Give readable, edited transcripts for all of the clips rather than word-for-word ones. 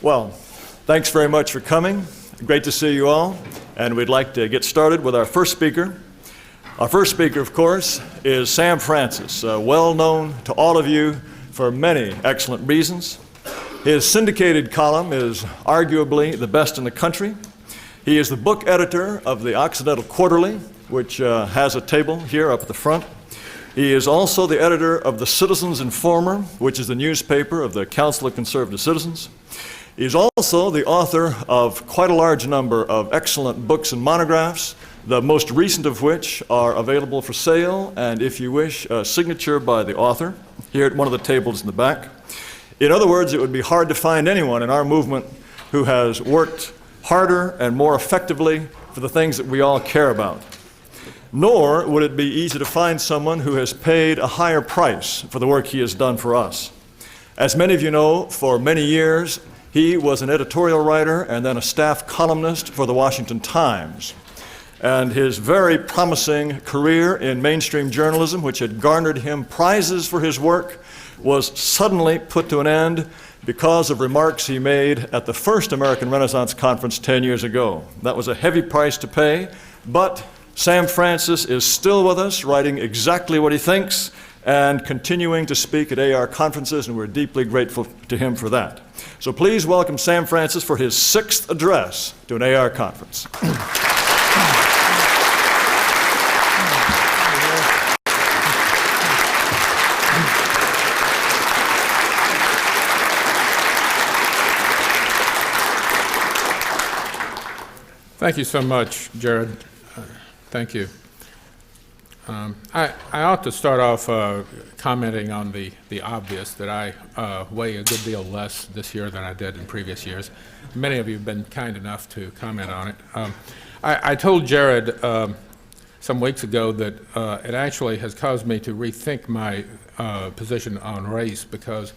Well, thanks very much for coming. Great to see you all. And we'd like to get started with our first speaker. Our first speaker, of course, is Sam Francis, well known to all of you for many excellent reasons. His syndicated column is arguably the best in the country. He is the book editor of the Occidental Quarterly, which has a table here up at the front. He is also the editor of the Citizens Informer, which is the newspaper of the Council of Conservative Citizens. He's also the author of quite a large number of excellent books and monographs, the most recent of which are available for sale, and if you wish, a signature by the author, here at one of the tables in the back. In other words, it would be hard to find anyone in our movement who has worked harder and more effectively for the things that we all care about. Nor would it be easy to find someone who has paid a higher price for the work he has done for us. As many of you know, for many years, he was an editorial writer and then a staff columnist for the Washington Times. And his very promising career in mainstream journalism, which had garnered him prizes for his work, was suddenly put to an end because of remarks he made at the first American Renaissance Conference 10 years ago. That was a heavy price to pay, but Sam Francis is still with us, writing exactly what he thinks and continuing to speak at AR conferences, and we're deeply grateful to him for that. So please welcome Sam Francis for his 6th address to an AR conference. Thank you so much, Jared. Thank you. I ought to start off commenting on the obvious, that I weigh a good deal less this year than I did in previous years. Many of you have been kind enough to comment on it. I told Jared some weeks ago that it actually has caused me to rethink my position on race, because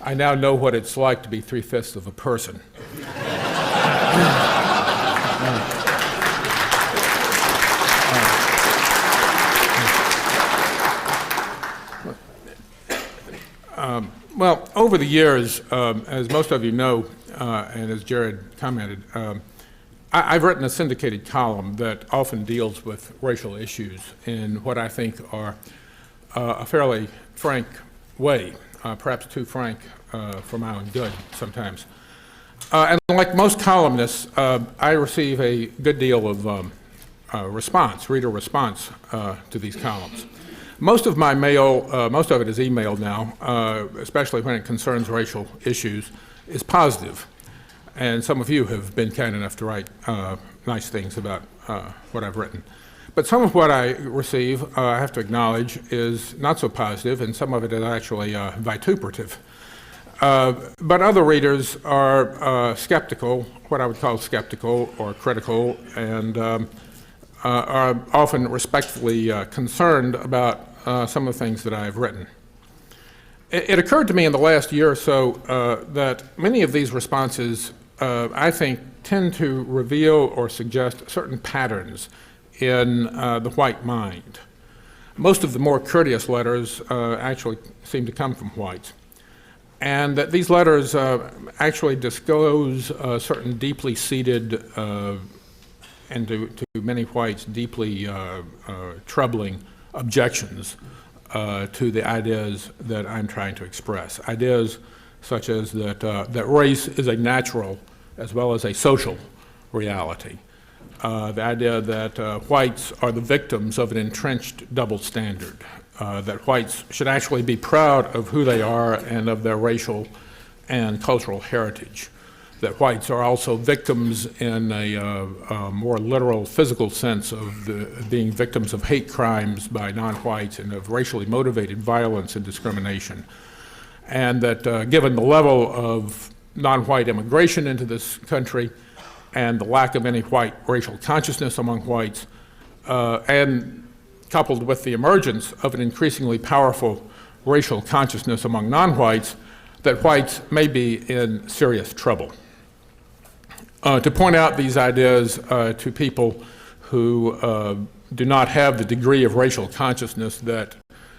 I now know what it's like to be 3/5 of a person. Well, over the years, as most of you know, and as Jared commented, I've written a syndicated column that often deals with racial issues in what I think are a fairly frank way, perhaps too frank for my own good sometimes. And like most columnists, I receive a good deal of reader response to these columns. Most of my mail, most of it is emailed now, especially when it concerns racial issues, is positive. And some of you have been kind enough to write nice things about what I've written. But some of what I receive, I have to acknowledge, is not so positive, and some of it is actually vituperative. But other readers are skeptical, what I would call skeptical or critical, and are often respectfully concerned about some of the things that I've written. It occurred to me in the last year or so that many of these responses, I think, tend to reveal or suggest certain patterns in the white mind. Most of the more courteous letters actually seem to come from whites. And that these letters actually disclose certain deeply seated and to many whites deeply troubling objections to the ideas that I'm trying to express. Ideas such as that race is a natural as well as a social reality. The idea that whites are the victims of an entrenched double standard. That whites should actually be proud of who they are and of their racial and cultural heritage. That whites are also victims in a more literal physical sense of being victims of hate crimes by non-whites and of racially motivated violence and discrimination. And that given the level of non-white immigration into this country and the lack of any white racial consciousness among whites, and coupled with the emergence of an increasingly powerful racial consciousness among non-whites, that whites may be in serious trouble. To point out these ideas to people who do not have the degree of racial consciousness that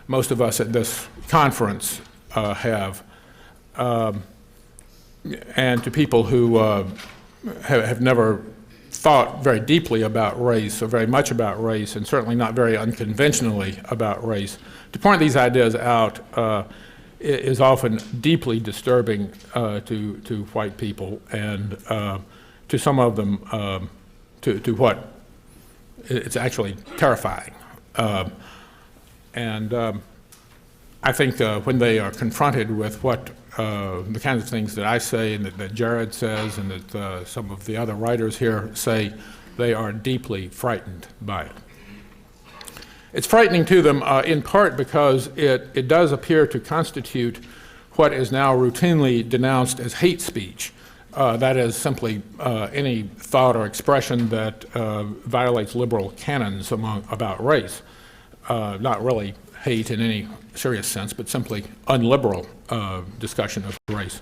most of us at this conference have, and to people who have never thought very deeply about race, or very much about race, and certainly not very unconventionally about race, to point these ideas out is often deeply disturbing to white people, and to some of them to what it's actually terrifying. I think when they are confronted with what the kinds of things that I say and that Jared says and that some of the other writers here say, they are deeply frightened by it. It's frightening to them in part because it does appear to constitute what is now routinely denounced as hate speech. That is simply any thought or expression that violates liberal canons about race. Not really hate in any serious sense, but simply unliberal discussion of race.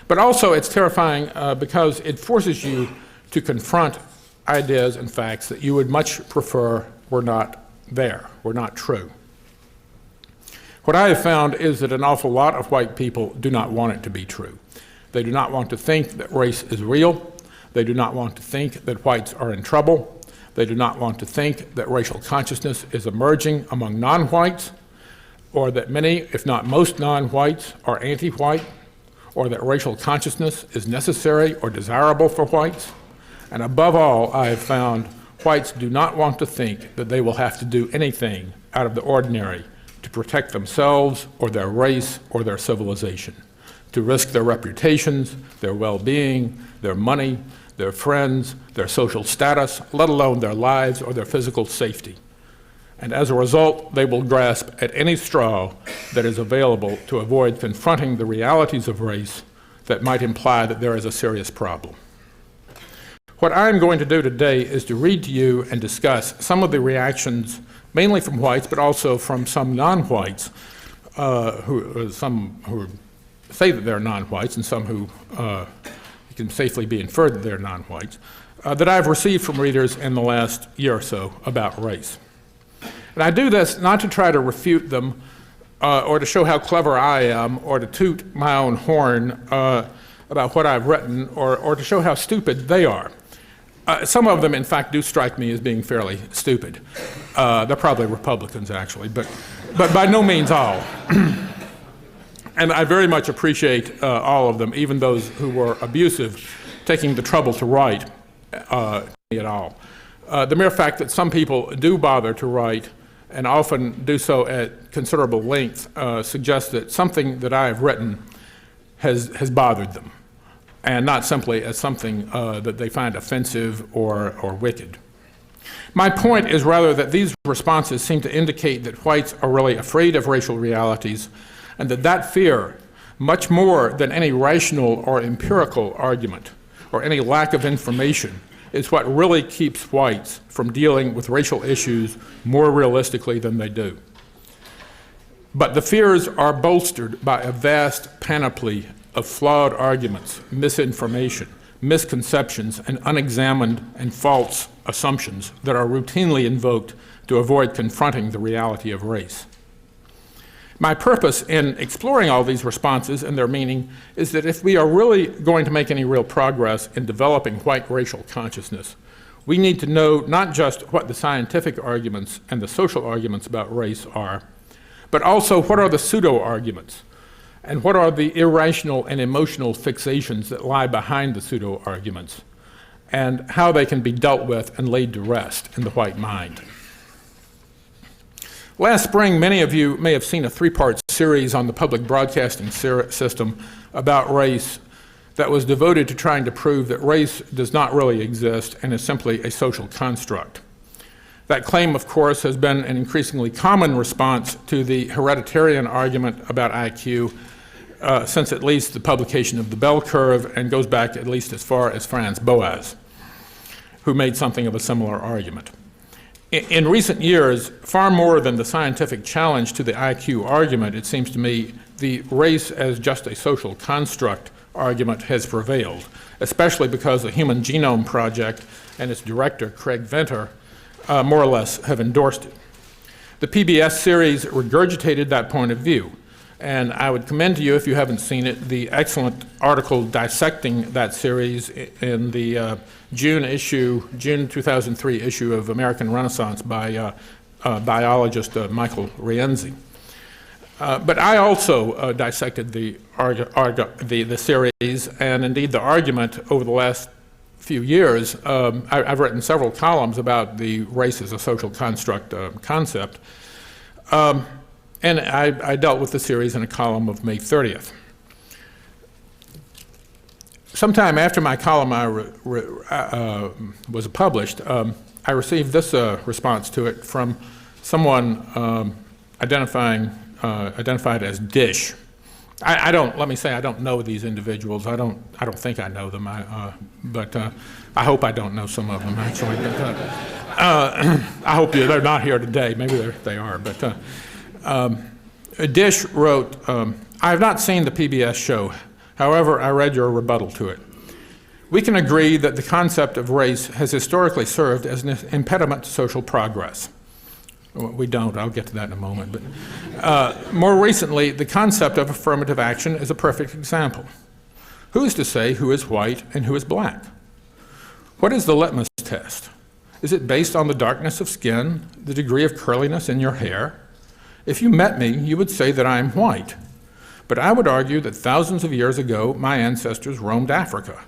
But also it's terrifying because it forces you to confront ideas and facts that you would much prefer were not there, were not true. What I have found is that an awful lot of white people do not want it to be true. They do not want to think that race is real. They do not want to think that whites are in trouble. They do not want to think that racial consciousness is emerging among non-whites, or that many, if not most non-whites, are anti-white, or that racial consciousness is necessary or desirable for whites. And above all, I have found whites do not want to think that they will have to do anything out of the ordinary to protect themselves or their race or their civilization, to risk their reputations, their well-being, their money, their friends, their social status, let alone their lives or their physical safety. And as a result, they will grasp at any straw that is available to avoid confronting the realities of race that might imply that there is a serious problem. What I'm going to do today is to read to you and discuss some of the reactions, mainly from whites, but also from some non-whites, some who say that they're non-whites and some who can safely be inferred that they're non-whites, that I've received from readers in the last year or so about race. And I do this not to try to refute them or to show how clever I am or to toot my own horn about what I've written or to show how stupid they are. Some of them, in fact, do strike me as being fairly stupid. They're probably Republicans, actually, but by no means all. And I very much appreciate all of them, even those who were abusive, taking the trouble to write at all. The mere fact that some people do bother to write, and often do so at considerable length, suggests that something that I have written has bothered them, and not simply as something that they find offensive or wicked. My point is rather that these responses seem to indicate that whites are really afraid of racial realities, and that fear, much more than any rational or empirical argument or any lack of information, is what really keeps whites from dealing with racial issues more realistically than they do. But the fears are bolstered by a vast panoply of flawed arguments, misinformation, misconceptions, and unexamined and false assumptions that are routinely invoked to avoid confronting the reality of race. My purpose in exploring all these responses and their meaning is that if we are really going to make any real progress in developing white racial consciousness, we need to know not just what the scientific arguments and the social arguments about race are, but also what are the pseudo-arguments, and what are the irrational and emotional fixations that lie behind the pseudo-arguments, and how they can be dealt with and laid to rest in the white mind. Last spring, many of you may have seen a three-part series on the public broadcasting system about race that was devoted to trying to prove that race does not really exist and is simply a social construct. That claim, of course, has been an increasingly common response to the hereditarian argument about IQ since at least the publication of the bell curve, and goes back at least as far as Franz Boas, who made something of a similar argument. In recent years, far more than the scientific challenge to the IQ argument, it seems to me, the race as just a social construct argument has prevailed, especially because the Human Genome Project and its director, Craig Venter, more or less have endorsed it. The PBS series regurgitated that point of view, And I would commend to you, if you haven't seen it, the excellent article dissecting that series in the June 2003 issue of American Renaissance by biologist Michael Rienzi. But I also dissected the series, and indeed the argument over the last few years. I've written several columns about the race as a social construct concept. And I dealt with the series in a column of May 30th. Sometime after my column was published, I received this response to it from someone identified as Dish. Let me say, I don't know these individuals. I don't think I know them, but I hope I don't know some of them, actually. But, I hope they're not here today. Maybe they are, but Dish wrote, I have not seen the PBS show. However, I read your rebuttal to it. We can agree that the concept of race has historically served as an impediment to social progress. We don't. I'll get to that in a moment. But more recently, the concept of affirmative action is a perfect example. Who is to say who is white and who is black? What is the litmus test? Is it based on the darkness of skin, the degree of curliness in your hair? If you met me, you would say that I am white. But I would argue that thousands of years ago, my ancestors roamed Africa,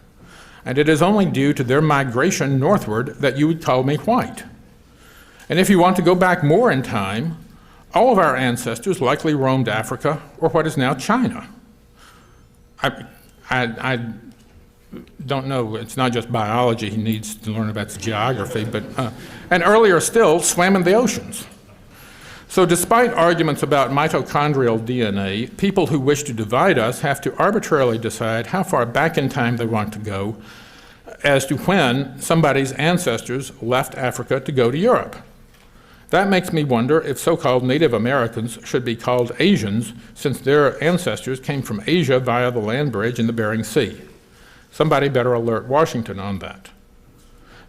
and it is only due to their migration northward that you would call me white. And if you want to go back more in time, all of our ancestors likely roamed Africa or what is now China. I don't know, it's not just biology he needs to learn about geography, but, and earlier still, swam in the oceans. So despite arguments about mitochondrial DNA, people who wish to divide us have to arbitrarily decide how far back in time they want to go as to when somebody's ancestors left Africa to go to Europe. That makes me wonder if so-called Native Americans should be called Asians, since their ancestors came from Asia via the land bridge in the Bering Sea. Somebody better alert Washington on that.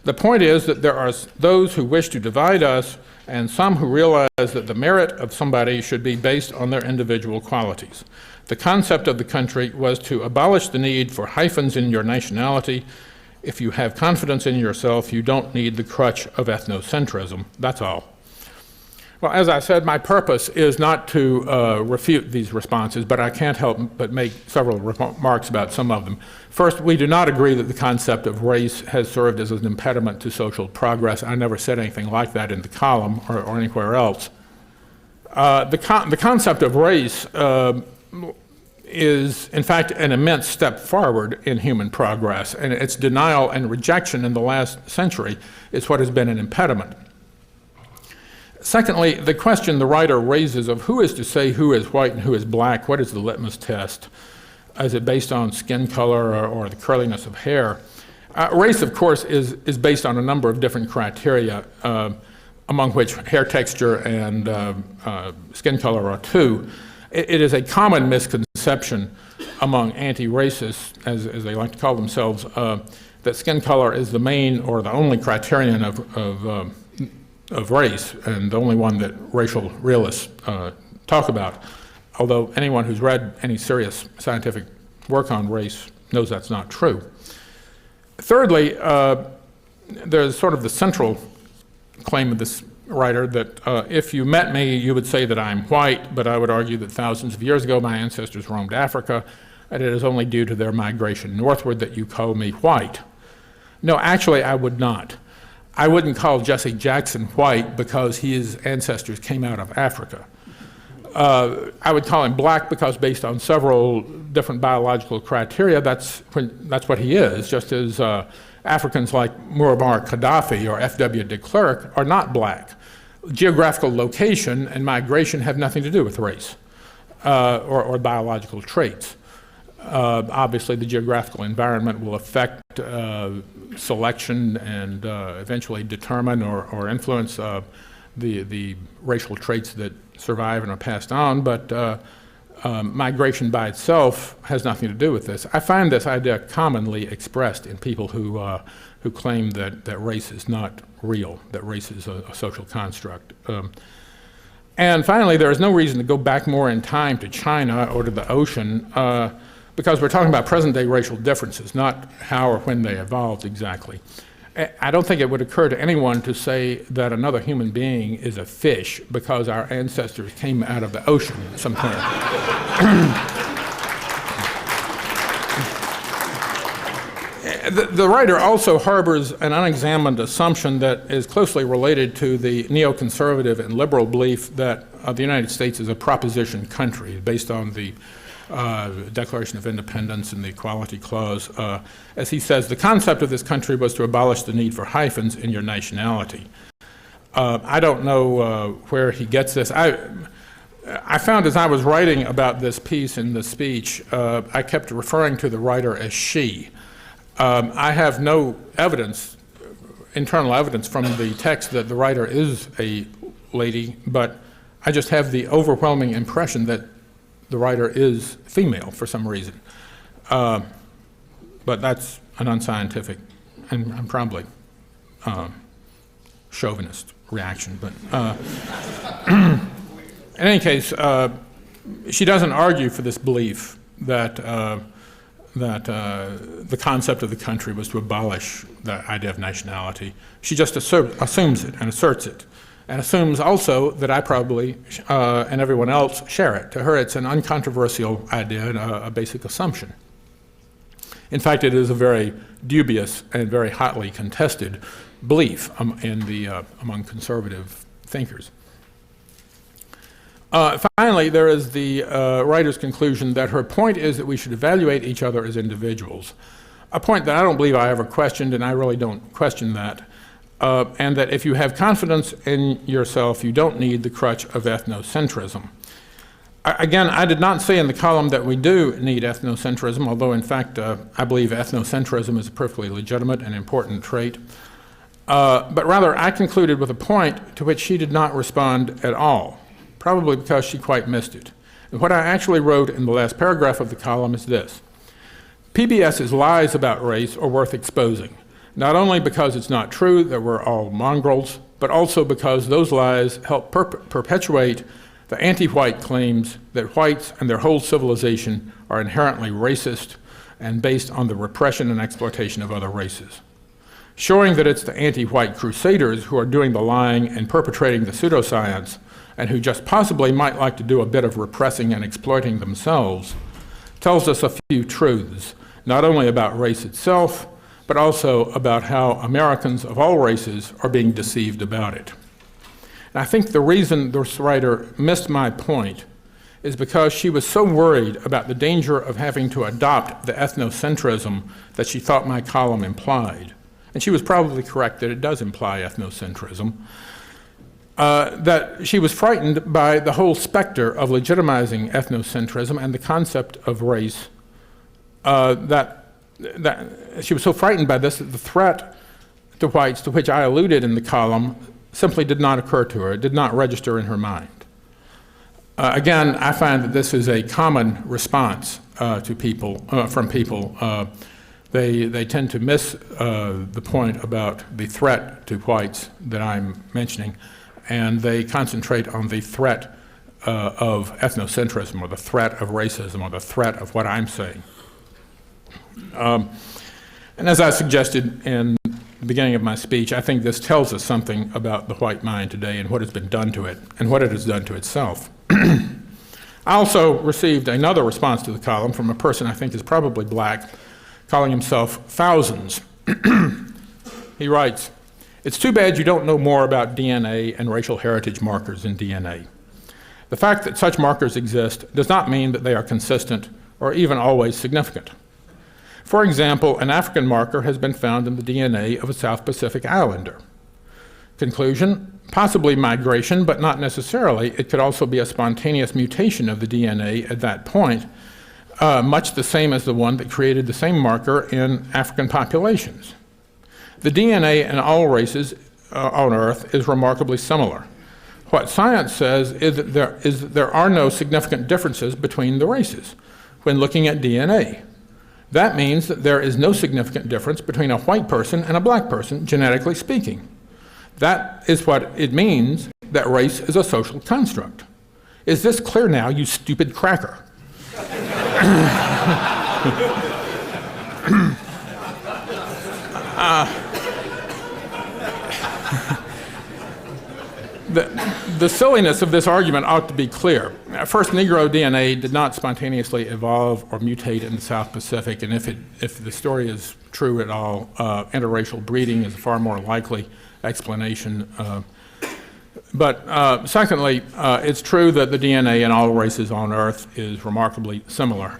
The point is that there are those who wish to divide us and some who realize that the merit of somebody should be based on their individual qualities. The concept of the country was to abolish the need for hyphens in your nationality. If you have confidence in yourself, you don't need the crutch of ethnocentrism. That's all. Well, as I said, my purpose is not to refute these responses, but I can't help but make several remarks about some of them. First, we do not agree that the concept of race has served as an impediment to social progress. I never said anything like that in the column or anywhere else. The concept of race is, in fact, an immense step forward in human progress, and its denial and rejection in the last century is what has been an impediment. Secondly, the question the writer raises of who is to say who is white and who is black, what is the litmus test? Is it based on skin color or the curliness of hair? Race, of course, is based on a number of different criteria, among which hair texture and skin color are two. It is a common misconception among anti-racists, as they like to call themselves, that skin color is the main or the only criterion of race, and the only one that racial realists talk about, although anyone who's read any serious scientific work on race knows that's not true. Thirdly, there's sort of the central claim of this writer that if you met me, you would say that I'm white, but I would argue that thousands of years ago my ancestors roamed Africa, and it is only due to their migration northward that you call me white. No, actually, I would not. I wouldn't call Jesse Jackson white because his ancestors came out of Africa. I would call him black because based on several different biological criteria, that's what he is, just as Africans like Muammar Gaddafi or F.W. de Klerk are not black. Geographical location and migration have nothing to do with race or biological traits. Obviously, the geographical environment will affect selection and eventually determine or influence the racial traits that survive and are passed on, but migration by itself has nothing to do with this. I find this idea commonly expressed in people who claim that race is not real, that race is a social construct. And finally, there is no reason to go back more in time to China or to the ocean, because we're talking about present-day racial differences, not how or when they evolved exactly. I don't think it would occur to anyone to say that another human being is a fish because our ancestors came out of the ocean sometime. The writer also harbors an unexamined assumption that is closely related to the neoconservative and liberal belief that the United States is a proposition country based on the Declaration of Independence and the Equality Clause. As he says, the concept of this country was to abolish the need for hyphens in your nationality. I don't know where he gets this. I found as I was writing about this piece in the speech, I kept referring to the writer as she. I have no evidence, internal evidence from the text that the writer is a lady, but I just have the overwhelming impression that the writer is female for some reason. But that's an unscientific and probably chauvinist reaction. But in any case, she doesn't argue for this belief that the concept of the country was to abolish the idea of nationality. She just assumes it and asserts it, and assumes also that I probably and everyone else share it. To her, it's an uncontroversial idea and a basic assumption. In fact, it is a very dubious and very hotly contested belief among conservative thinkers. Finally, there is the writer's conclusion that her point is that we should evaluate each other as individuals, a point that I don't believe I ever questioned, and I really don't question that, and that if you have confidence in yourself, you don't need the crutch of ethnocentrism. Again, I did not say in the column that we do need ethnocentrism, although in fact I believe ethnocentrism is a perfectly legitimate and important trait. But rather, I concluded with a point to which she did not respond at all, probably because she quite missed it. And what I actually wrote in the last paragraph of the column is this: PBS's lies about race are worth exposing, not only because it's not true that we're all mongrels, but also because those lies help perpetuate the anti-white claims that whites and their whole civilization are inherently racist and based on the repression and exploitation of other races. Showing that it's the anti-white crusaders who are doing the lying and perpetrating the pseudoscience, and who just possibly might like to do a bit of repressing and exploiting themselves, tells us a few truths, not only about race itself, but also about how Americans of all races are being deceived about it. And I think the reason this writer missed my point is because she was so worried about the danger of having to adopt the ethnocentrism that she thought my column implied. And she was probably correct that it does imply ethnocentrism. That she was frightened by the whole specter of legitimizing ethnocentrism and the concept of race, that she was so frightened by this that the threat to whites, to which I alluded in the column, simply did not occur to her. It did not register in her mind. Again, I find that this is a common response to people, from people. They tend to miss the point about the threat to whites that I'm mentioning, and they concentrate on the threat of ethnocentrism, or the threat of racism, or the threat of what I'm saying. And as I suggested in the beginning of my speech, I think this tells us something about the white mind today and what has been done to it, and what it has done to itself. I also received another response to the column from a person I think is probably black, calling himself Thousands. He writes, "It's too bad you don't know more about DNA and racial heritage markers in DNA. The fact that such markers exist does not mean that they are consistent or even always significant. For example, an African marker has been found in the DNA of a South Pacific Islander. Conclusion, possibly migration, but not necessarily. It could also be a spontaneous mutation of the DNA at that point, much the same as the one that created the same marker in African populations. The DNA in all races on Earth is remarkably similar. What science says is that there are no significant differences between the races when looking at DNA. That means that there is no significant difference between a white person and a black person, genetically speaking. That is what it means that race is a social construct. Is this clear now, you stupid cracker? The silliness of this argument ought to be clear. First, Negro DNA did not spontaneously evolve or mutate in the South Pacific, and if the story is true at all, interracial breeding is a far more likely explanation. But secondly, it's true that the DNA in all races on Earth is remarkably similar,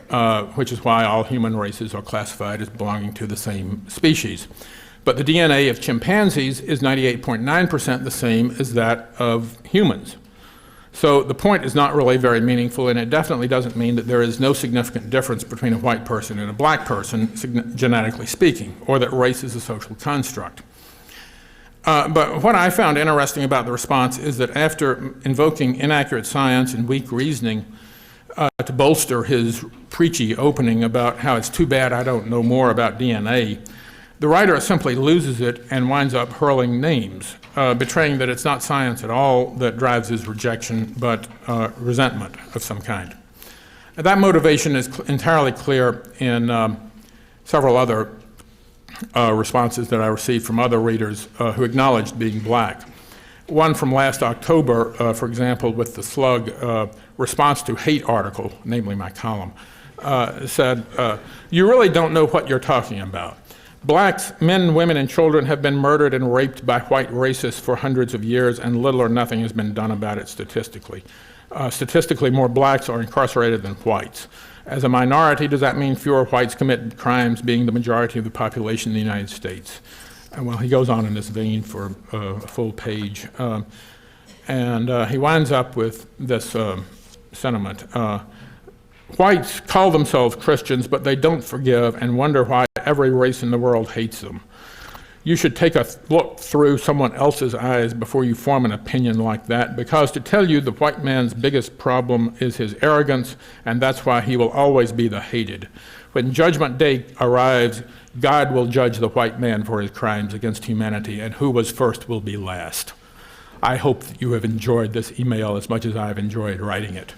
which is why all human races are classified as belonging to the same species. But the DNA of chimpanzees is 98.9% the same as that of humans. So the point is not really very meaningful, and it definitely doesn't mean that there is no significant difference between a white person and a black person, genetically speaking, or that race is a social construct. But what I found interesting about the response is that after invoking inaccurate science and weak reasoning to bolster his preachy opening about how it's too bad I don't know more about DNA, the writer simply loses it and winds up hurling names, betraying that it's not science at all that drives his rejection, but resentment of some kind. And that motivation is entirely clear in several other responses that I received from other readers who acknowledged being black. One from last October, for example, with the Slug response to hate article, namely my column, said, "You really don't know what you're talking about. Blacks, men, women, and children have been murdered and raped by white racists for hundreds of years, and little or nothing has been done about it statistically. Statistically, more blacks are incarcerated than whites. As a minority, does that mean fewer whites commit crimes, being the majority of the population in the United States?" And well, he goes on in this vein for a full page. And he winds up with this sentiment. Whites call themselves Christians, but they don't forgive and wonder why every race in the world hates them. You should take a look through someone else's eyes before you form an opinion like that, because to tell you the white man's biggest problem is his arrogance, and that's why he will always be the hated. When Judgment Day arrives, God will judge the white man for his crimes against humanity, and who was first will be last. I hope that you have enjoyed this email as much as I've enjoyed writing it.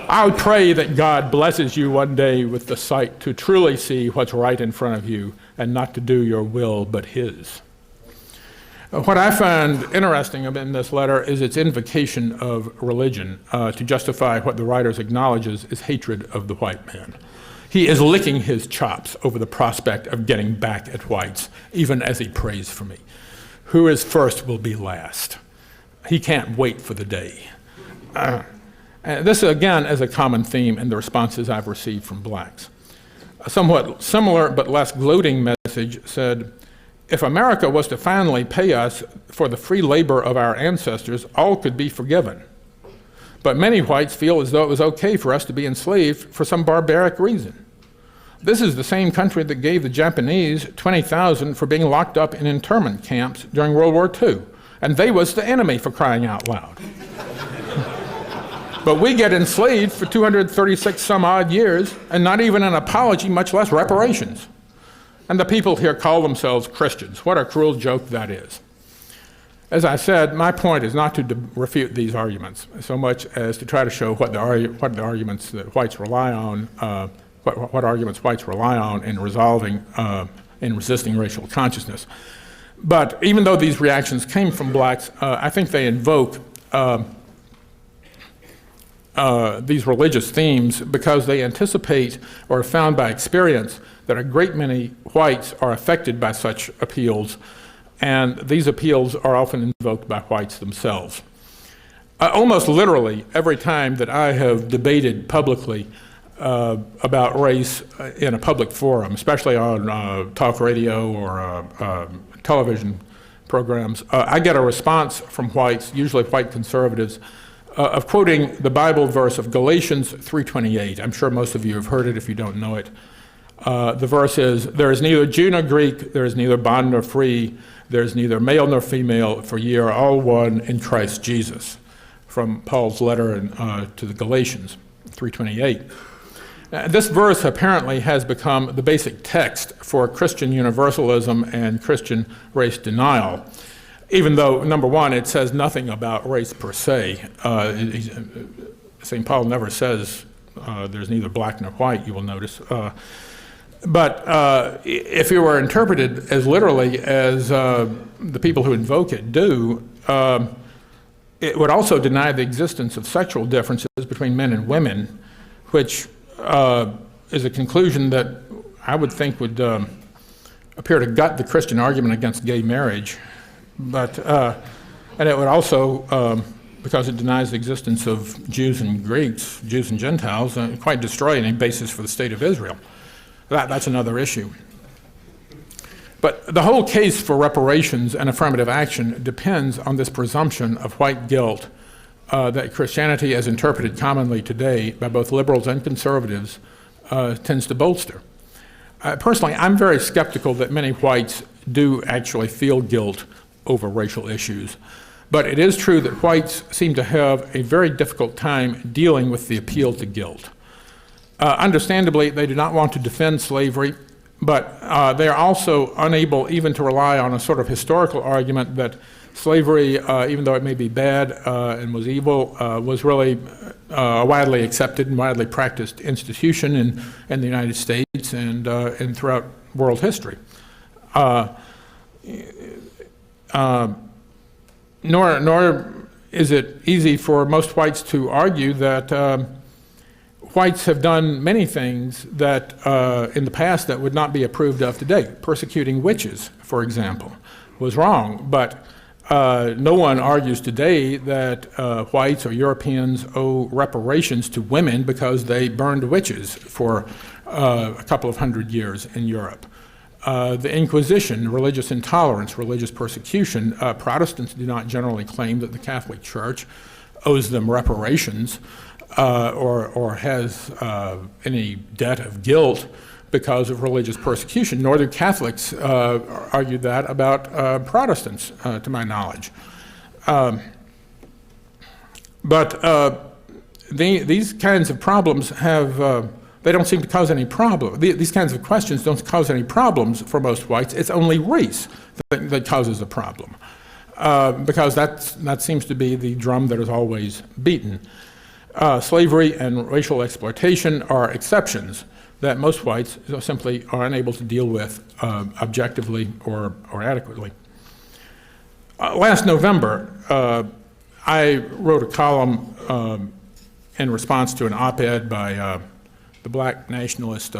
I pray that God blesses you one day with the sight to truly see what's right in front of you and not to do your will but His. What I find interesting in this letter is its invocation of religion to justify what the writer acknowledges is hatred of the white man. He is licking his chops over the prospect of getting back at whites, even as he prays for me. Who is first will be last. He can't wait for the day. This, again, is a common theme in the responses I've received from blacks. A somewhat similar but less gloating message said, "If America was to finally pay us for the free labor of our ancestors, all could be forgiven. But many whites feel as though it was okay for us to be enslaved for some barbaric reason. This is the same country that gave the Japanese 20,000 for being locked up in internment camps during World War II, and they was the enemy, for crying out loud. But we get enslaved for 236 some odd years, and not even an apology, much less reparations. And the people here call themselves Christians. What a cruel joke that is." As I said, my point is not to refute these arguments so much as to try to show what the arguments that whites rely on, what arguments whites rely on in resisting racial consciousness. But even though these reactions came from blacks, I think they invoke these religious themes because they anticipate or have found by experience that a great many whites are affected by such appeals, and these appeals are often invoked by whites themselves. Almost literally, every time that I have debated publicly about race in a public forum, especially on talk radio or television programs, I get a response from whites, usually white conservatives, of quoting the Bible verse of Galatians 3:28. I'm sure most of you have heard it if you don't know it. The verse is, "There is neither Jew nor Greek, there is neither bond nor free, there is neither male nor female, for ye are all one in Christ Jesus," from Paul's letter to the Galatians 3:28. This verse apparently has become the basic text for Christian universalism and Christian race denial, even though, number one, it says nothing about race per se. St. Paul never says there's neither black nor white, you will notice. But if it were interpreted as literally as the people who invoke it do, it would also deny the existence of sexual differences between men and women, which is a conclusion that I would think would appear to gut the Christian argument against gay marriage. But, and it would also, because it denies the existence of Jews and Greeks, Jews and Gentiles, quite destroy any basis for the state of Israel. That's another issue. But the whole case for reparations and affirmative action depends on this presumption of white guilt that Christianity, as interpreted commonly today by both liberals and conservatives, tends to bolster. Personally, I'm very skeptical that many whites do actually feel guilt over racial issues. But it is true that whites seem to have a very difficult time dealing with the appeal to guilt. Understandably, they do not want to defend slavery, but they are also unable even to rely on a sort of historical argument that slavery, even though it may be bad and was evil, was really a widely accepted and widely practiced institution in the United States and throughout world history. Nor is it easy for most whites to argue that whites have done many things that in the past that would not be approved of today. Persecuting witches, for example, was wrong, but no one argues today that whites or Europeans owe reparations to women because they burned witches for a couple of hundred years in Europe. The Inquisition, religious intolerance, religious persecution, Protestants do not generally claim that the Catholic Church owes them reparations or has any debt of guilt because of religious persecution, nor do Catholics argue that about Protestants, to my knowledge. But these kinds of problems have they don't seem to cause any problem. These kinds of questions don't cause any problems for most whites. It's only race that causes a problem, because that seems to be the drum that is always beaten. Slavery and racial exploitation are exceptions that most whites simply are unable to deal with objectively or adequately. Last November, I wrote a column in response to an op-ed by the black nationalist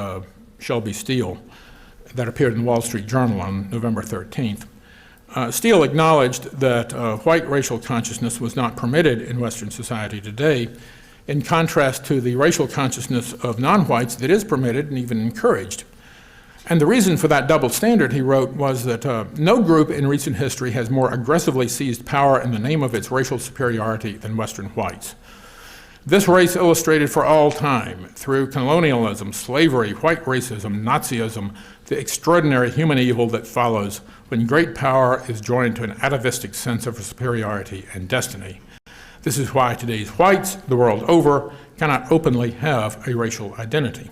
Shelby Steele that appeared in the Wall Street Journal on November 13th. Steele acknowledged that white racial consciousness was not permitted in Western society today, in contrast to the racial consciousness of non-whites that is permitted and even encouraged. And the reason for that double standard, he wrote, was that no group in recent history has more aggressively seized power in the name of its racial superiority than Western whites. This race illustrated for all time, through colonialism, slavery, white racism, Nazism, the extraordinary human evil that follows when great power is joined to an atavistic sense of superiority and destiny. This is why today's whites, the world over, cannot openly have a racial identity.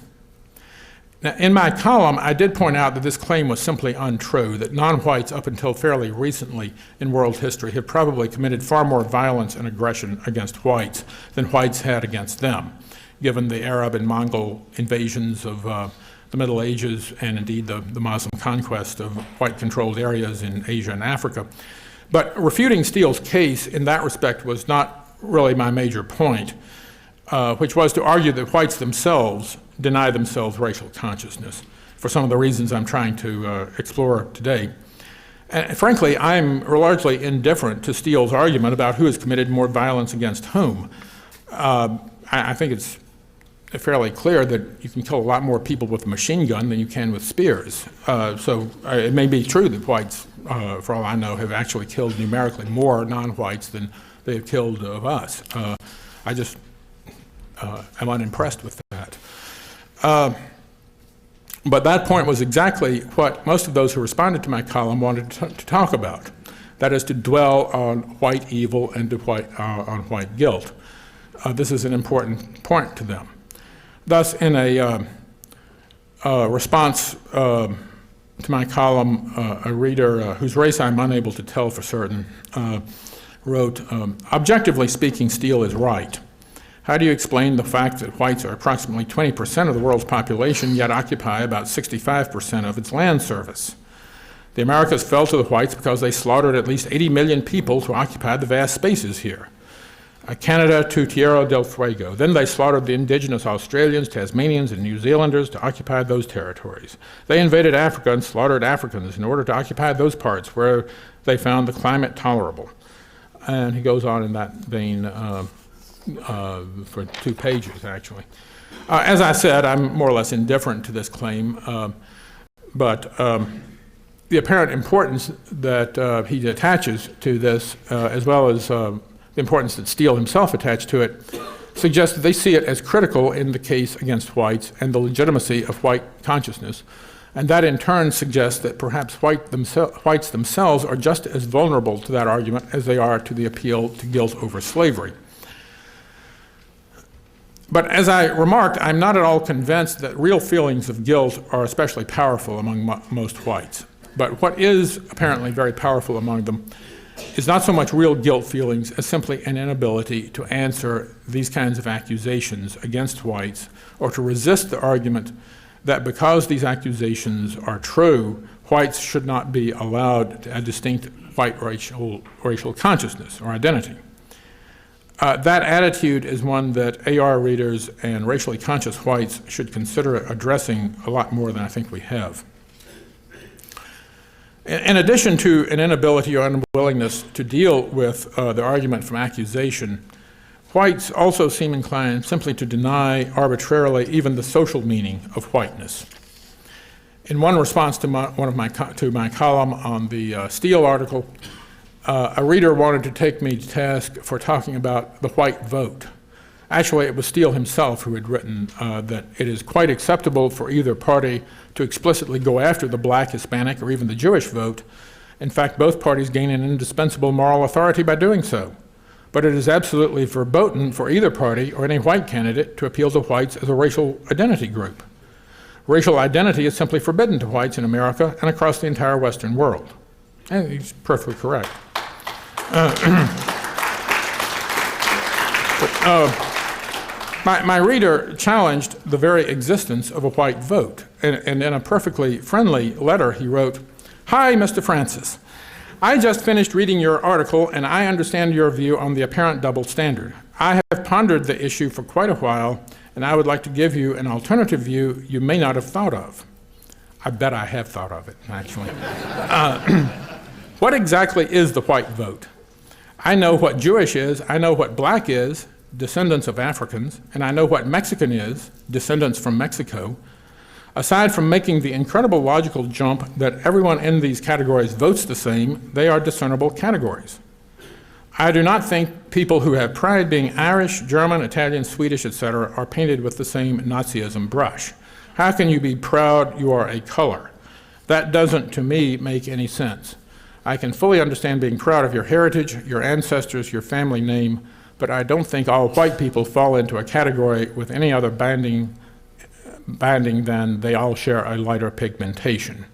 Now, in my column, I did point out that this claim was simply untrue, that non-whites up until fairly recently in world history have probably committed far more violence and aggression against whites than whites had against them, given the Arab and Mongol invasions of the Middle Ages and indeed the Muslim conquest of white-controlled areas in Asia and Africa. But refuting Steele's case in that respect was not really my major point, which was to argue that whites themselves deny themselves racial consciousness for some of the reasons I'm trying to explore today. And frankly, I'm largely indifferent to Steele's argument about who has committed more violence against whom. I think it's fairly clear that you can kill a lot more people with a machine gun than you can with spears. So it may be true that whites, for all I know, have actually killed numerically more non-whites than they have killed of us. I just am unimpressed with that. But that point was exactly what most of those who responded to my column wanted to talk about. That is, to dwell on white evil and on white guilt. This is an important point to them. Thus, in a response to my column, a reader whose race I'm unable to tell for certain wrote, "Objectively speaking, Steele is right. How do you explain the fact that whites are approximately 20% of the world's population, yet occupy about 65% of its land surface? The Americas fell to the whites because they slaughtered at least 80 million people to occupy the vast spaces here. Canada to Tierra del Fuego. Then they slaughtered the indigenous Australians, Tasmanians, and New Zealanders to occupy those territories. They invaded Africa and slaughtered Africans in order to occupy those parts where they found the climate tolerable." And he goes on in that vein for 2 pages, actually. As I said, I'm more or less indifferent to this claim, but the apparent importance that he attaches to this, as well as the importance that Steele himself attached to it, suggests that they see it as critical in the case against whites and the legitimacy of white consciousness, and that in turn suggests that perhaps whites themselves are just as vulnerable to that argument as they are to the appeal to guilt over slavery. But as I remarked, I'm not at all convinced that real feelings of guilt are especially powerful among most whites. But what is apparently very powerful among them is not so much real guilt feelings as simply an inability to answer these kinds of accusations against whites, or to resist the argument that because these accusations are true, whites should not be allowed a distinct white racial consciousness or identity. That attitude is one that AR readers and racially conscious whites should consider addressing a lot more than I think we have. In addition to an inability or unwillingness to deal with the argument from accusation, whites also seem inclined simply to deny arbitrarily even the social meaning of whiteness. In one response to my column on the Steele article, a reader wanted to take me to task for talking about the white vote. Actually, it was Steele himself who had written that it is quite acceptable for either party to explicitly go after the black, Hispanic, or even the Jewish vote. In fact, both parties gain an indispensable moral authority by doing so. But it is absolutely verboten for either party or any white candidate to appeal to whites as a racial identity group. Racial identity is simply forbidden to whites in America and across the entire Western world. And he's perfectly correct. My reader challenged the very existence of a white vote, and in a perfectly friendly letter he wrote, "Hi, Mr. Francis. I just finished reading your article and I understand your view on the apparent double standard. I have pondered the issue for quite a while and I would like to give you an alternative view you may not have thought of." I bet I have thought of it, actually. What exactly is the white vote? I know what Jewish is, I know what black is, descendants of Africans, and I know what Mexican is, descendants from Mexico. Aside from making the incredible logical jump that everyone in these categories votes the same, they are discernible categories. I do not think people who have pride being Irish, German, Italian, Swedish, etc. are painted with the same Nazism brush. How can you be proud you are a color? That doesn't, to me, make any sense. I can fully understand being proud of your heritage, your ancestors, your family name, but I don't think all white people fall into a category with any other banding than they all share a lighter pigmentation.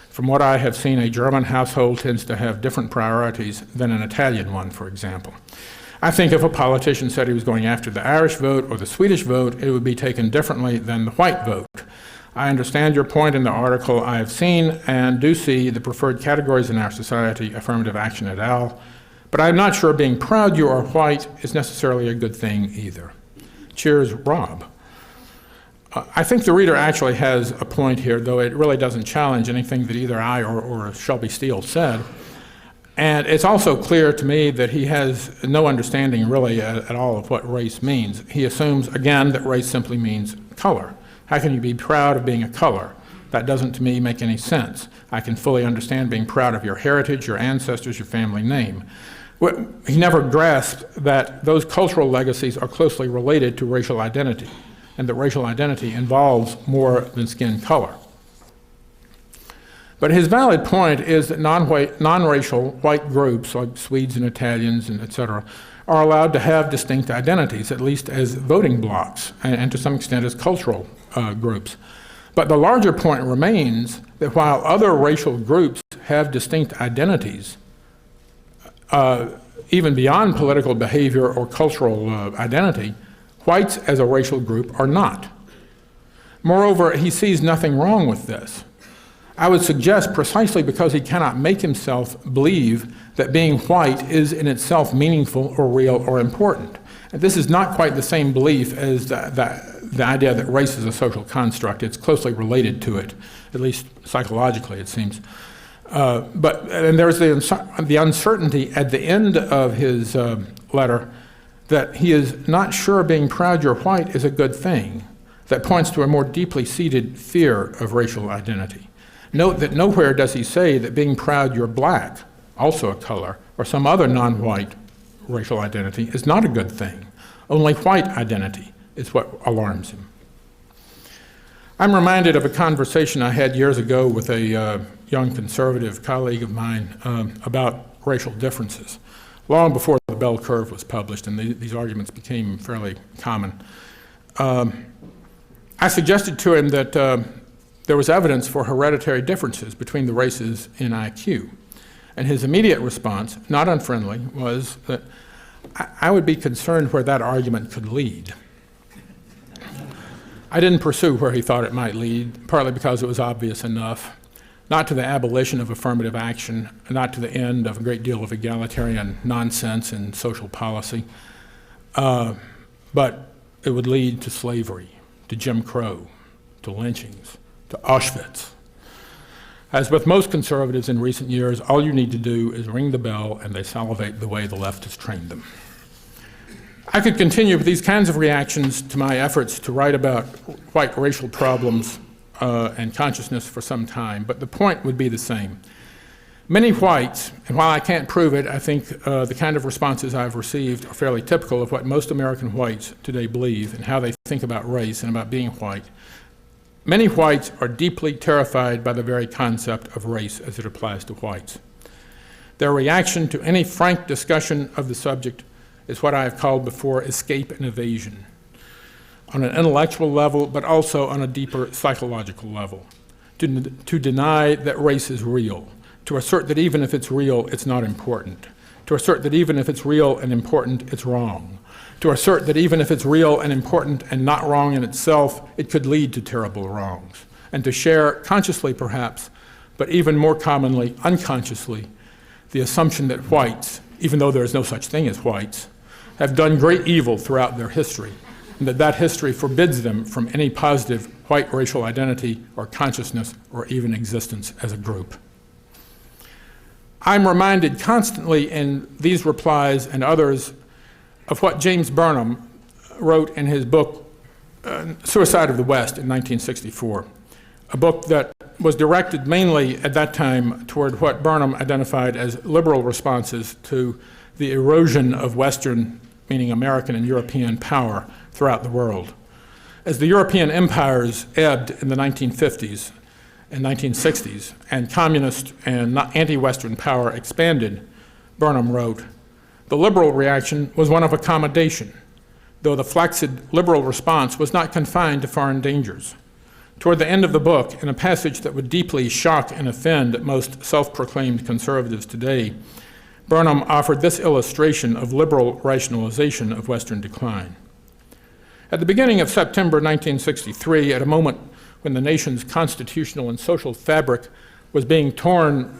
From what I have seen, a German household tends to have different priorities than an Italian one, for example. I think if a politician said he was going after the Irish vote or the Swedish vote, it would be taken differently than the white vote. I understand your point in the article I have seen and do see the preferred categories in our society, affirmative action et al., but I'm not sure being proud you are white is necessarily a good thing either. Cheers, Rob. I think the reader actually has a point here, though it really doesn't challenge anything that either I or Shelby Steele said. And it's also clear to me that he has no understanding really at all of what race means. He assumes, again, that race simply means color. How can you be proud of being a color? That doesn't, to me, make any sense. I can fully understand being proud of your heritage, your ancestors, your family name. He never grasped that those cultural legacies are closely related to racial identity, and that racial identity involves more than skin color. But his valid point is that non-racial white groups, like Swedes and Italians and et cetera, are allowed to have distinct identities, at least as voting blocs, and to some extent as cultural groups. But the larger point remains that while other racial groups have distinct identities, even beyond political behavior or cultural identity, whites as a racial group are not. Moreover, he sees nothing wrong with this. I would suggest precisely because he cannot make himself believe that being white is in itself meaningful or real or important. And this is not quite the same belief as the idea that race is a social construct. It's closely related to it, at least psychologically, it seems. And there's the uncertainty at the end of his letter that he is not sure being proud you're white is a good thing. That points to a more deeply seated fear of racial identity. Note that nowhere does he say that being proud you're black, also a color, or some other non-white racial identity is not a good thing. Only white identity is what alarms him. I'm reminded of a conversation I had years ago with a young conservative colleague of mine about racial differences, long before the bell curve was published and these arguments became fairly common. I suggested to him that there was evidence for hereditary differences between the races in IQ. And his immediate response, not unfriendly, was that I would be concerned where that argument could lead. I didn't pursue where he thought it might lead, partly because it was obvious enough, not to the abolition of affirmative action, not to the end of a great deal of egalitarian nonsense in social policy, but it would lead to slavery, to Jim Crow, to lynchings, to Auschwitz. As with most conservatives in recent years, all you need to do is ring the bell and they salivate the way the left has trained them. I could continue with these kinds of reactions to my efforts to write about white racial problems and consciousness for some time, but the point would be the same. Many whites, and while I can't prove it, I think the kind of responses I've received are fairly typical of what most American whites today believe and how they think about race and about being white. Many whites are deeply terrified by the very concept of race as it applies to whites. Their reaction to any frank discussion of the subject is what I have called before escape and evasion, on an intellectual level, but also on a deeper psychological level, to deny that race is real, to assert that even if it's real, it's not important, to assert that even if it's real and important, it's wrong, to assert that even if it's real and important and not wrong in itself, it could lead to terrible wrongs, and to share, consciously perhaps, but even more commonly, unconsciously, the assumption that whites, even though there is no such thing as whites, have done great evil throughout their history, and that history forbids them from any positive white racial identity or consciousness or even existence as a group. I'm reminded constantly in these replies and others of what James Burnham wrote in his book, Suicide of the West, in 1964, a book that was directed mainly at that time toward what Burnham identified as liberal responses to the erosion of Western, meaning American and European power throughout the world. As the European empires ebbed in the 1950s and 1960s, and communist and anti-Western power expanded, Burnham wrote, "The liberal reaction was one of accommodation, though the flaccid liberal response was not confined to foreign dangers." Toward the end of the book, in a passage that would deeply shock and offend most self-proclaimed conservatives today, Burnham offered this illustration of liberal rationalization of Western decline. At the beginning of September 1963, at a moment when the nation's constitutional and social fabric was being torn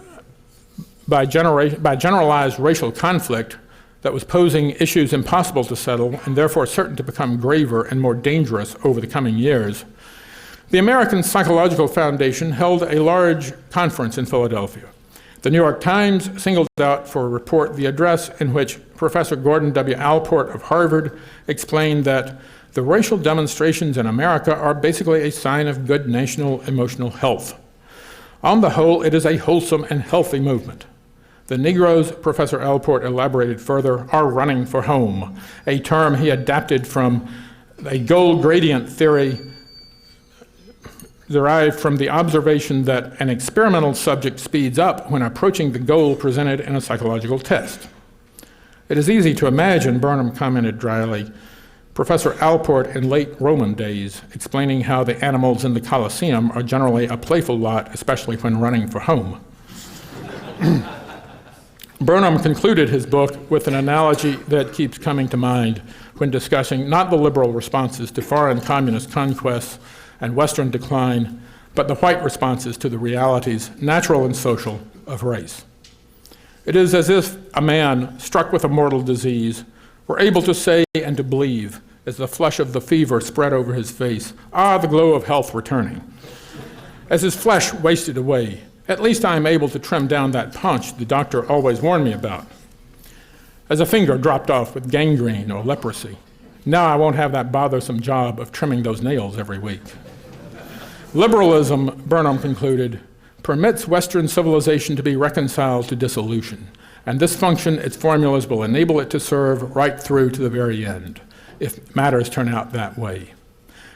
by generalized racial conflict that was posing issues impossible to settle and therefore certain to become graver and more dangerous over the coming years, the American Psychological Foundation held a large conference in Philadelphia. The New York Times singled out for a report the address in which Professor Gordon W. Allport of Harvard explained that the racial demonstrations in America are basically a sign of good national emotional health. On the whole, it is a wholesome and healthy movement. The Negroes, Professor Allport elaborated further, are running for home, a term he adapted from a gold gradient theory derived from the observation that an experimental subject speeds up when approaching the goal presented in a psychological test. It is easy to imagine, Burnham commented dryly, Professor Alport in late Roman days explaining how the animals in the Colosseum are generally a playful lot, especially when running for home. Burnham concluded his book with an analogy that keeps coming to mind when discussing not the liberal responses to foreign communist conquests and Western decline, but the white responses to the realities, natural and social, of race. It is as if a man struck with a mortal disease were able to say and to believe, as the flush of the fever spread over his face, "Ah, the glow of health returning." As his flesh wasted away, "At least I am able to trim down that paunch the doctor always warned me about." As a finger dropped off with gangrene or leprosy, "Now I won't have that bothersome job of trimming those nails every week." Liberalism, Burnham concluded, permits Western civilization to be reconciled to dissolution, and this function, its formulas will enable it to serve right through to the very end, if matters turn out that way.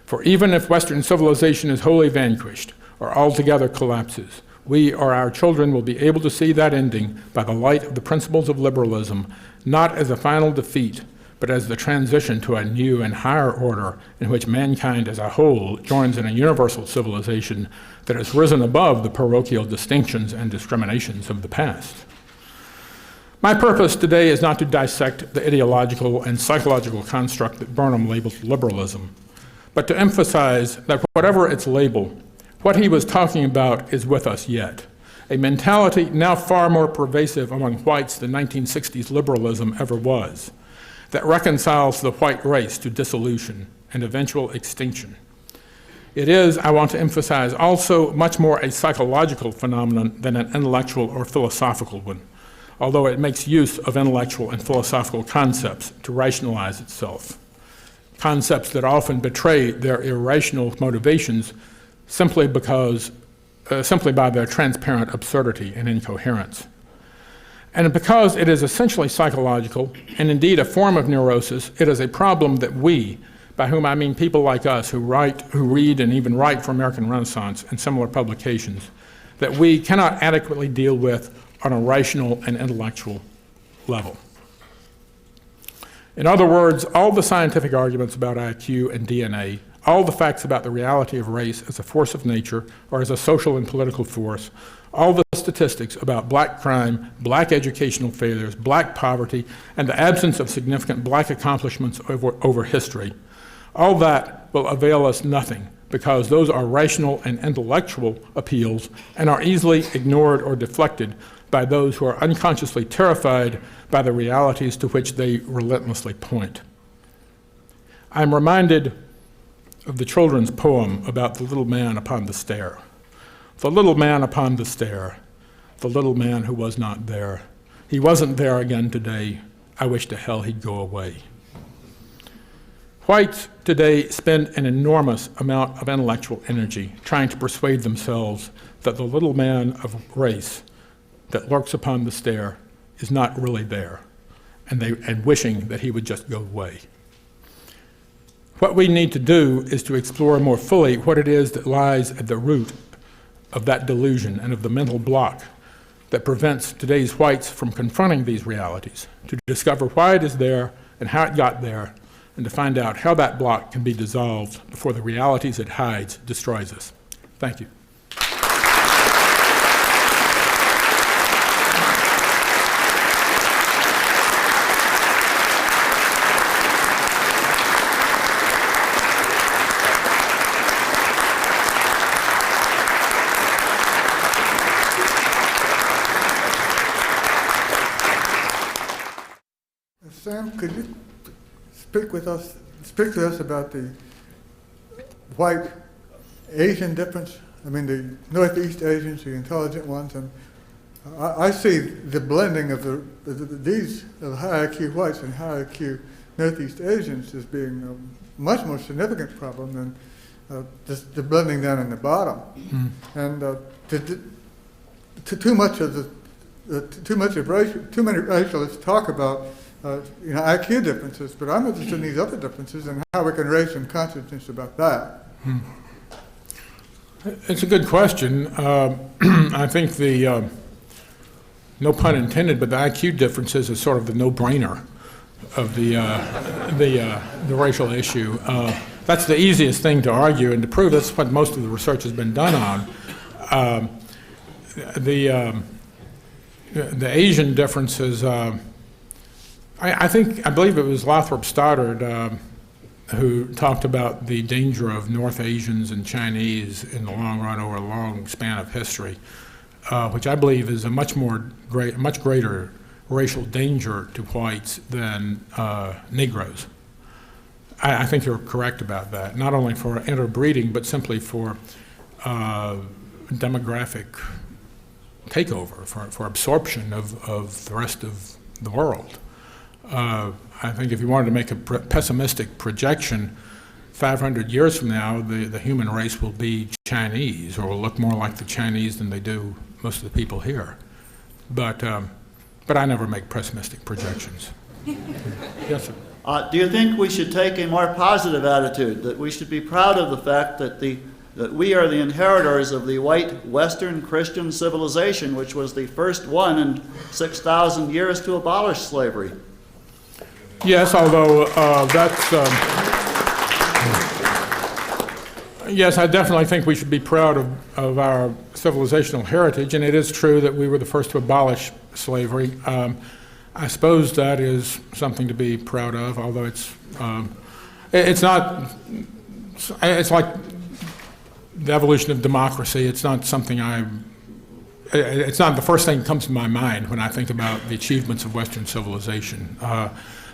For even if Western civilization is wholly vanquished or altogether collapses, we or our children will be able to see that ending by the light of the principles of liberalism, not as a final defeat, but as the transition to a new and higher order in which mankind as a whole joins in a universal civilization that has risen above the parochial distinctions and discriminations of the past. My purpose today is not to dissect the ideological and psychological construct that Burnham labeled liberalism, but to emphasize that whatever its label, what he was talking about is with us yet, a mentality now far more pervasive among whites than 1960s liberalism ever was, that reconciles the white race to dissolution and eventual extinction. It is, I want to emphasize, also much more a psychological phenomenon than an intellectual or philosophical one, although it makes use of intellectual and philosophical concepts to rationalize itself, concepts that often betray their irrational motivations simply by their transparent absurdity and incoherence. And because it is essentially psychological, and indeed a form of neurosis, it is a problem that we, by whom I mean people like us who read and even write for American Renaissance and similar publications, that we cannot adequately deal with on a rational and intellectual level. In other words, all the scientific arguments about IQ and DNA, all the facts about the reality of race as a force of nature or as a social and political force, all the statistics about black crime, black educational failures, black poverty, and the absence of significant black accomplishments over history, all that will avail us nothing because those are rational and intellectual appeals and are easily ignored or deflected by those who are unconsciously terrified by the realities to which they relentlessly point. I'm reminded of the children's poem about the little man upon the stair. The little man upon the stair, the little man who was not there. He wasn't there again today. I wish to hell he'd go away. Whites today spend an enormous amount of intellectual energy trying to persuade themselves that the little man of race that lurks upon the stair is not really there, and wishing that he would just go away. What we need to do is to explore more fully what it is that lies at the root of that delusion and of the mental block that prevents today's whites from confronting these realities, to discover why it is there and how it got there, and to find out how that block can be dissolved before the realities it hides destroys us. Thank you. Sam, could you speak to us about the white-Asian difference? I mean, the Northeast Asians, the intelligent ones, and I see the blending of these high IQ whites and high IQ Northeast Asians as being a much more significant problem than just the blending down in the bottom. And too many racialists talk about IQ differences, but I'm interested in these other differences and how we can raise some consciousness about that. It's a good question. I think the, no pun intended, but the IQ differences is sort of the no-brainer of the racial issue. That's the easiest thing to argue and to prove. That's what most of the research has been done on. The Asian differences, I believe it was Lothrop Stoddard who talked about the danger of North Asians and Chinese in the long run over a long span of history, which I believe is a much greater racial danger to whites than Negroes. I think you're correct about that, not only for interbreeding, but simply for demographic takeover, for absorption of the rest of the world. I think if you wanted to make a pessimistic projection, 500 years from now, the human race will be Chinese, or will look more like the Chinese than they do most of the people here. But I never make pessimistic projections. Yes, sir. Do you think we should take a more positive attitude, that we should be proud of the fact that we are the inheritors of the white Western Christian civilization, which was the first one in 6,000 years to abolish slavery? Yes, although yes, I definitely think we should be proud of our civilizational heritage, and it is true that we were the first to abolish slavery. I suppose that is something to be proud of, although it's not, it's like the evolution of democracy. It's not something it's not the first thing that comes to my mind when I think about the achievements of Western civilization.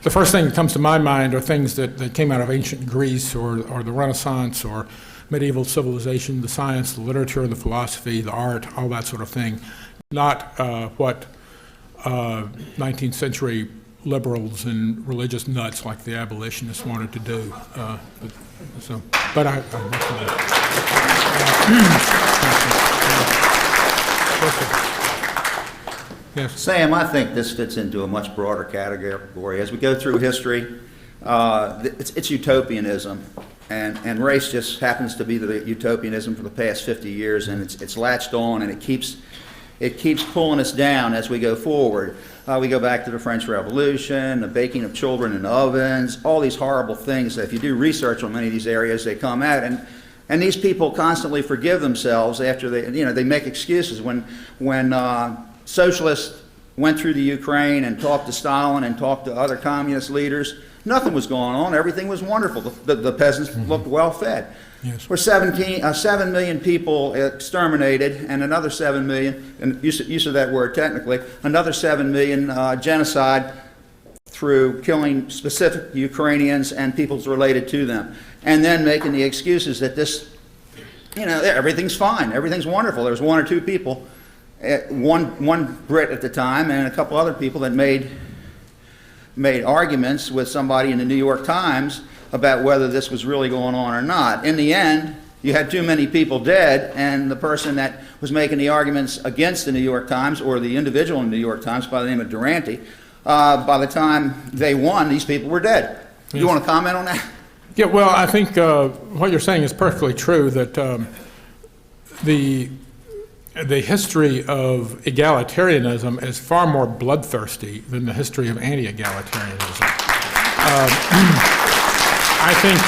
The first thing that comes to my mind are things that came out of ancient Greece or the Renaissance or medieval civilization, the science, the literature, the philosophy, the art, all that sort of thing, not what 19th century liberals and religious nuts like the abolitionists wanted to do. Yes. Sam, I think this fits into a much broader category. As we go through history, it's utopianism, and race just happens to be the utopianism for the past 50 years, and it's latched on, and it keeps pulling us down as we go forward. We go back to the French Revolution, the baking of children in ovens, all these horrible things that if you do research on many of these areas, they come out. And these people constantly forgive themselves after they make excuses. When socialists went through the Ukraine and talked to Stalin and talked to other communist leaders, nothing was going on. Everything was wonderful. The peasants looked well fed. Yes. We're 7 million people exterminated, and another 7 million, and use of that word technically, another 7 million genocide through killing specific Ukrainians and peoples related to them. And then making the excuses that this, everything's fine, everything's wonderful. There was one or two people, one Brit at the time, and a couple other people that made arguments with somebody in the New York Times about whether this was really going on or not. In the end, you had too many people dead, and the person that was making the arguments against the New York Times, or the individual in the New York Times by the name of Durante, by the time they won, these people were dead. Yes. You want to comment on that? Yeah, well, I think what you're saying is perfectly true, that the history of egalitarianism is far more bloodthirsty than the history of anti-egalitarianism. I think,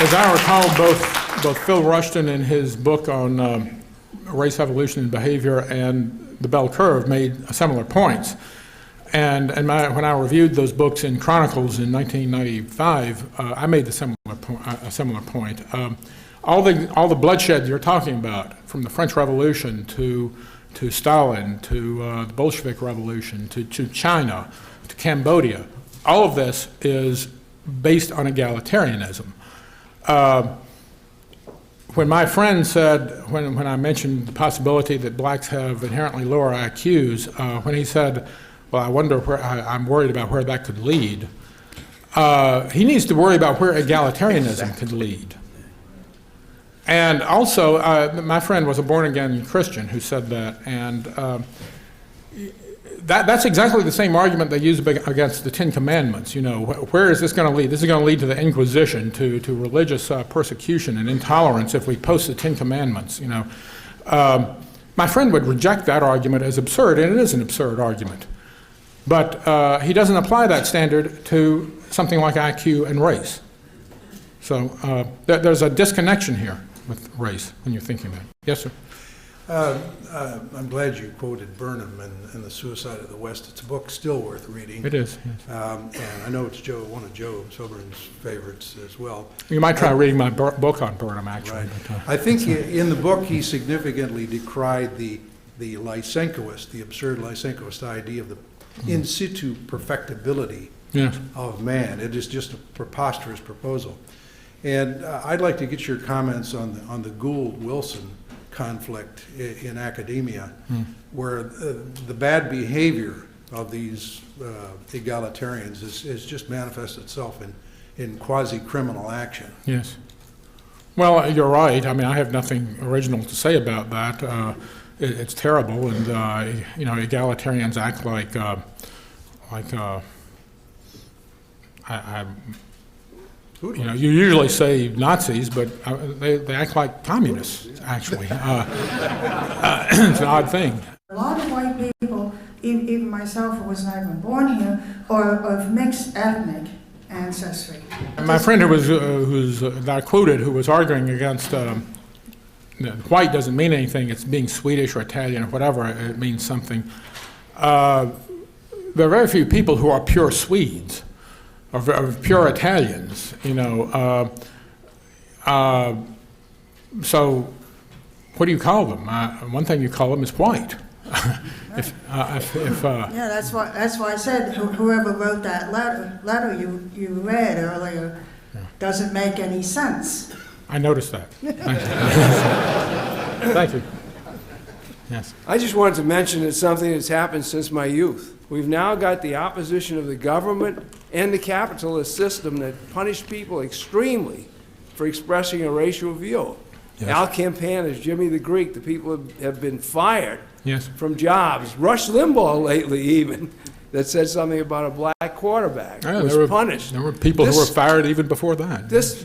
as I recall, both Phil Rushton in his book on race, evolution, and behavior and the bell curve made similar points. And when I reviewed those books in Chronicles in 1995, I made a similar point. All the bloodshed you're talking about, from the French Revolution to Stalin, to the Bolshevik Revolution, to China, to Cambodia, all of this is based on egalitarianism. When my friend said, when I mentioned the possibility that blacks have inherently lower IQs, when he said, well, I wonder where, I'm worried about where that could lead, he needs to worry about where egalitarianism could lead. And also, my friend was a born-again Christian who said that, and That's exactly the same argument they use against the Ten Commandments. You know, where is this going to lead? This is going to lead to the Inquisition, to religious persecution and intolerance if we post the Ten Commandments. You know, my friend would reject that argument as absurd, and it is an absurd argument. But he doesn't apply that standard to something like IQ and race. So there's a disconnection here with race when you're thinking that. Yes, sir. I'm glad you quoted Burnham and The Suicide of the West. It's a book still worth reading. It is, yes. And I know it's one of Joe Sobern's favorites as well. You might try reading my book on Burnham, actually. Right. But, I think in the book he significantly decried the Lysenkoist, the absurd Lysenkoist idea of the in situ perfectibility yes. of man. It is just a preposterous proposal. And I'd like to get your comments on the Gould-Wilson conflict in academia, where the bad behavior of these egalitarians is just manifests itself in quasi-criminal action. Yes. Well, you're right. I mean, I have nothing original to say about that. It's terrible, and you know, egalitarians act like you know, you usually say Nazis, but they act like communists, actually. It's an odd thing. A lot of white people, even myself, who was not even born here, are of mixed ethnic ancestry. My friend that I quoted, who was arguing against white doesn't mean anything, it's being Swedish or Italian or whatever, it means something. There are very few people who are pure Swedes, or pure Italians, you know. So what do you call them? One thing you call them is white. Yeah, that's why I said whoever wrote that letter you read earlier doesn't make any sense. I noticed that. Thank you. Thank you. Yes. I just wanted to mention that something that's happened since my youth. We've now got the opposition of the government and the capitalist system that punish people extremely for expressing a racial view. Yes. Al Campanis, Jimmy the Greek, the people have been fired Yes. from jobs. Rush Limbaugh lately even, that said something about a black quarterback, Yeah, was punished. There were people who were fired even before that. This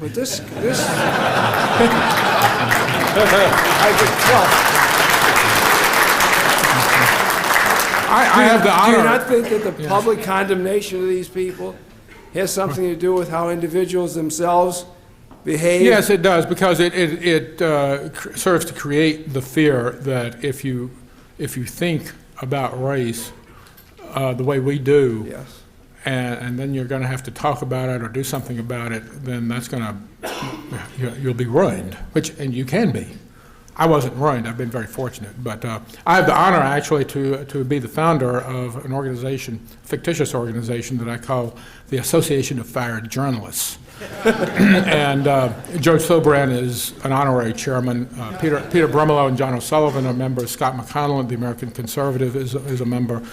I have the honor. Do you not think that the public condemnation of these people has something to do with how individuals themselves behave? Yes, it does, because it serves to create the fear that if you think about race the way we do, Yes. and then you're going to have to talk about it or do something about it, then that's going to, you'll be ruined, and you can be. I wasn't ruined. I've been very fortunate, but I have the honor actually to be the founder of an organization, fictitious organization that I call the Association of Fired Journalists. And Joe Sobran is an honorary chairman. Peter Brumelo and John O'Sullivan are members. Scott McConnell, the American Conservative, is a member.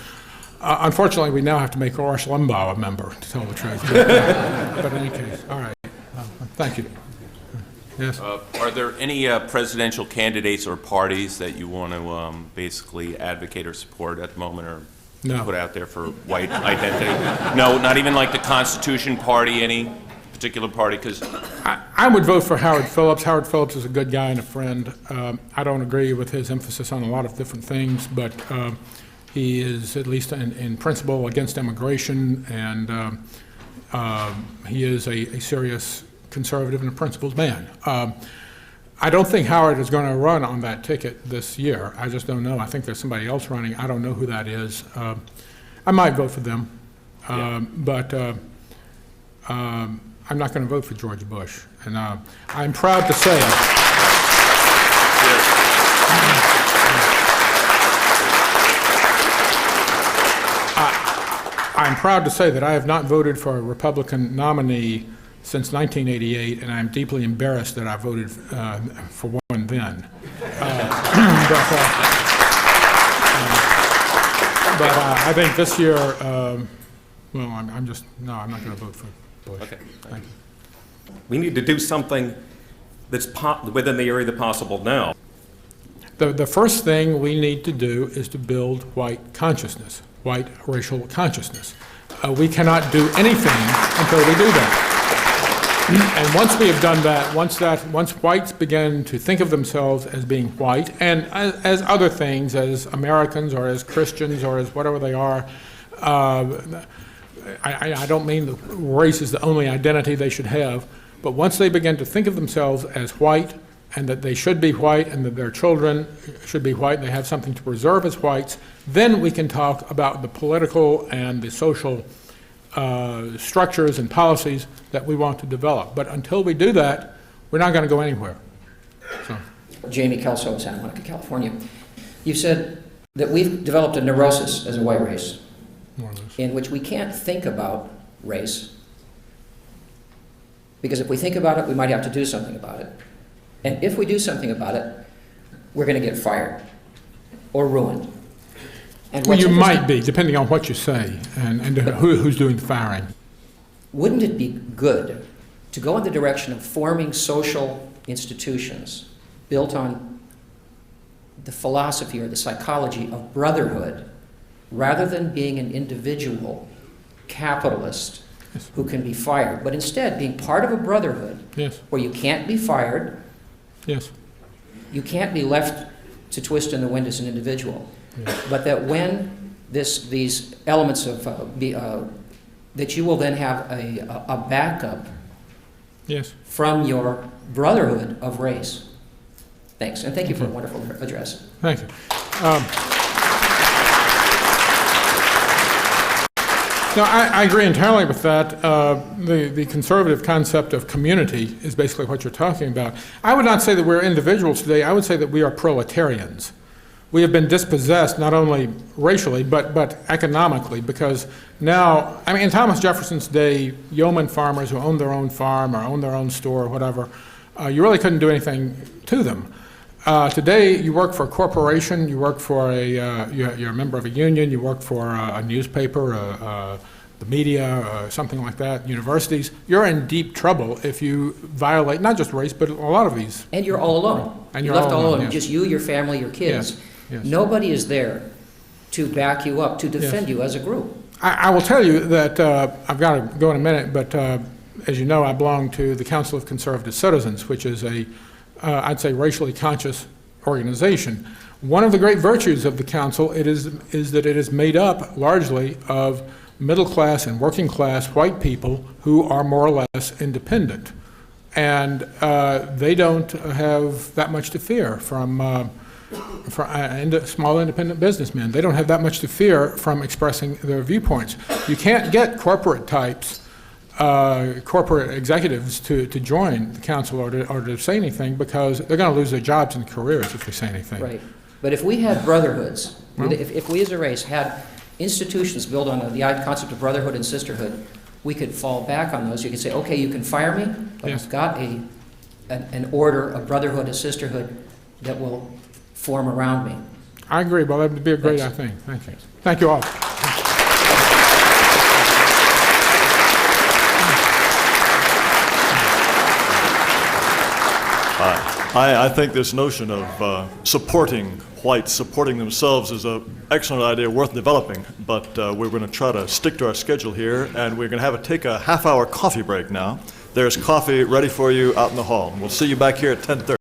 Unfortunately, we now have to make Rush Limbaugh a member, to tell the truth. But in any case, all right. Thank you. Yes. Are there any presidential candidates or parties that you want to basically advocate or support at the moment, or No. put out there for white identity? No, not even like the Constitution Party, any particular party? Because I would vote for Howard Phillips. Howard Phillips is a good guy and a friend. I don't agree with his emphasis on a lot of different things, but he is, at least in principle, against immigration, and he is a serious conservative and a principled man. I don't think Howard is going to run on that ticket this year. I just don't know. I think there's somebody else running. I don't know who that is. I might vote for them, but I'm not going to vote for George Bush. And I'm proud to say I'm proud to say that I have not voted for a Republican nominee since 1988, and I'm deeply embarrassed that I voted for one then. But I think this year, well, I'm not going to vote for Bush. Okay. Thank you. We need to do something that's within the area of the possible now. The first thing we need to do is to build white consciousness. white racial consciousness. We cannot do anything until we do that. And once we have done that, once whites begin to think of themselves as being white, and as other things, as Americans or as Christians or as whatever they are, I don't mean that race is the only identity they should have, but once they begin to think of themselves as white, and that they should be white, and that their children should be white, and they have something to preserve as whites, then we can talk about the political and the social structures and policies that we want to develop. But until we do that, we're not going to go anywhere. So. Jamie Kelso, Santa Monica, California. You said that we've developed a neurosis as a white race, in which we can't think about race, because if we think about it, we might have to do something about it. And if we do something about it, we're going to get fired or ruined. And well, you might be, depending on what you say and who's doing the firing. Wouldn't it be good to go in the direction of forming social institutions built on the philosophy or the psychology of brotherhood, rather than being an individual capitalist who can be fired, but instead being part of a brotherhood where you can't be fired, you can't be left to twist in the wind as an individual, but that when these elements of that you will then have a backup from your brotherhood of race. Thanks, and thank you for a wonderful address. Thank you. No, I agree entirely with that. The conservative concept of community is basically what you're talking about. I would not say that we're individuals today. I would say that we are proletarians. We have been dispossessed not only racially, but economically, because now, I mean, in Thomas Jefferson's day, yeoman farmers who owned their own farm or owned their own store or whatever, you really couldn't do anything to them. Today, you work for a corporation, you work for you're a member of a union, you work for a newspaper, the media, something like that, universities. You're in deep trouble if you violate not just race, but a lot of these. And you're all alone. And you're left all alone, just you, your family, your kids. Yes. Nobody is there to back you up, to defend you as a group. I will tell you that I've got to go in a minute, but as you know, I belong to the Council of Conservative Citizens, which is I'd say racially conscious organization. One of the great virtues of the council is that it is made up largely of middle class and working class white people who are more or less independent. And they don't have that much to fear from small independent businessmen. They don't have that much to fear from expressing their viewpoints. You can't get corporate types, corporate executives to join the council or to say anything, because they're going to lose their jobs and careers if they say anything. Right. But if we had brotherhoods, if we as a race had institutions built on the concept of brotherhood and sisterhood, we could fall back on those. You could say, okay, you can fire me, but I've got an order of brotherhood and sisterhood that will form around me. I agree. Well, that would be a great thing. Thank you. Thank you all. I think this notion of supporting whites, supporting themselves is an excellent idea worth developing, but we're going to try to stick to our schedule here, and we're going to take a half-hour coffee break now. There's coffee ready for you out in the hall. We'll see you back here at 10:30.